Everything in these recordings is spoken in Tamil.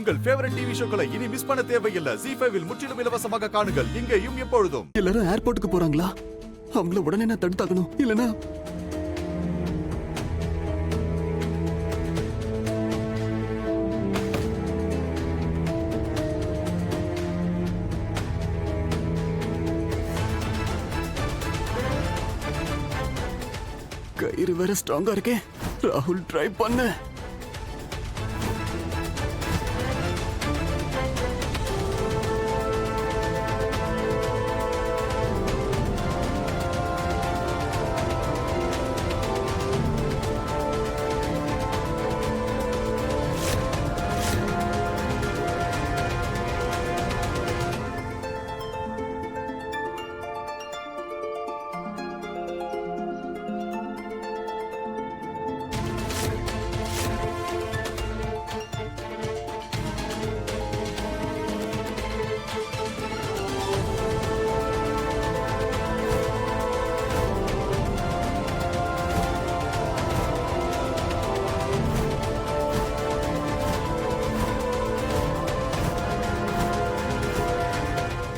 உங்கள் ஃபேவரட் டிவி ஷோக்களை இனி மிஸ் பண்ண தேவையில்லை. ZEE5 இல் முற்றிலும் இலவசமாக காணுங்கள். இங்கேயும் எப்பொழுதும். எல்லாரும் ஏர்போர்ட்டுக்கு போறாங்களா? அவங்கள உடனே நான் தடுத்தாகணும், இல்லனா கயிறு வேற ஸ்ட்ராங்கா இருக்கே. ராகுல் ட்ரை பண்ண.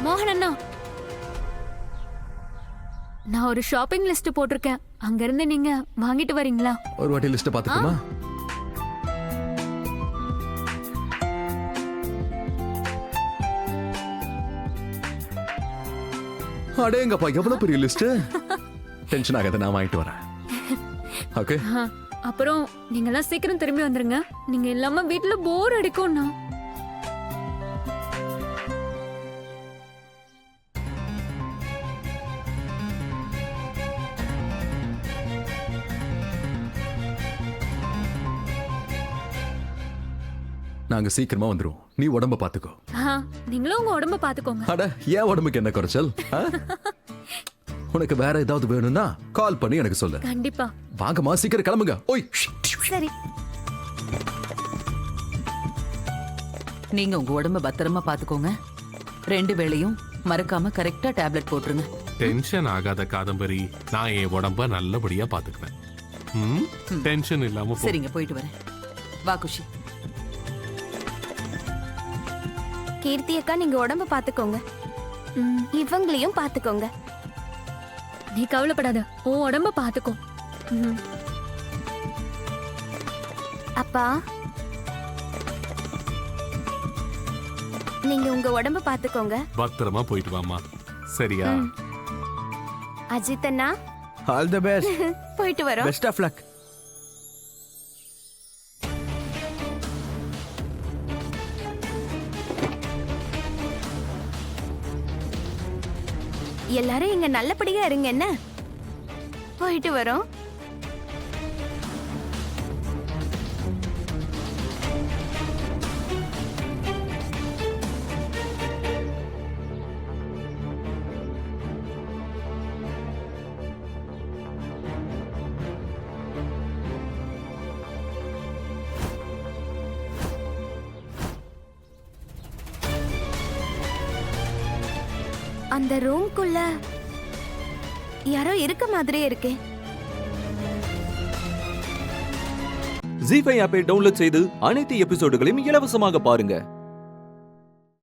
மோகன் அண்ணா, நான் ஒரு ஷாப்பிங் லிஸ்ட் போட்டிருக்கேன். அங்க இருந்து நீங்க வாங்கிட்டு வரீங்களா? ஒரு வாட்டி லிஸ்ட் பாத்துக்கோமா? அடேங்கப்பா, எவ்வளவு பெரிய லிஸ்ட். டென்ஷன் ஆகாத, நான் வாங்கிட்டு வரேன். ஓகே. அப்புறம் நீங்க எல்லாம் சீக்கிரம் திரும்பி வந்துருங்க. நீங்க இல்லாம வீட்டுல போர் அடிக்கும்ண்ணா. நாங்க சீக்கிரமா வந்துருவோம். நீ உடம்ப பாத்துக்கோ. நீங்களும் உங்க உடம்ப பாத்துக்கோங்க. அட, ஏன் உடம்புக்கு என்ன குறைச்சல்? உனக்கு வேற ஏதாவது வேணும்னா கால் பண்ணி எனக்கு சொல்லு. கண்டிப்பா. வாங்கம்மா, சீக்கிரம் கிளம்புங்க. ஓய். சரி. நீங்க உங்க உடம்ப பத்திரமா பாத்துக்கோங்க. 2 வேளையும் மறக்காம கரெக்டா டேப்லெட் போட்டுருங்க. டென்ஷன் ஆகாத காதம்பரி, நான் என் உடம்ப நல்லபடியா பாத்துக்குவேன். டென்ஷன் இல்லாம போ. சரிங்க, போயிட்டு வரேன். வா குஷி. கீர்த்தி அக்கா, நீங்க உடம்ப பாத்துக்கோங்க. இவங்களையும் பாத்துக்கோங்க. நீ கவலைப்படாத, உன் உடம்ப பாத்துக்கோ. அப்பா, நீங்க உங்க உடம்ப பாத்துக்கோங்க. பத்திரமா போயிட்டு வாமா. சரியா? அஜித் அண்ணா, ஆல் தி பெஸ்ட். போயிட்டு வரோம். Best of luck. எல்லாரும் இங்க நல்லபடியா இருங்க. என்ன? போயிட்டு வரோம். அந்த ரூம்குள்ள யாரோ இருக்க மாதிரியே இருக்கே. ZEE5 ஆப்பை டவுன்லோட் செய்து அனைத்து எபிசோடுகளையும் இலவசமாக பாருங்க.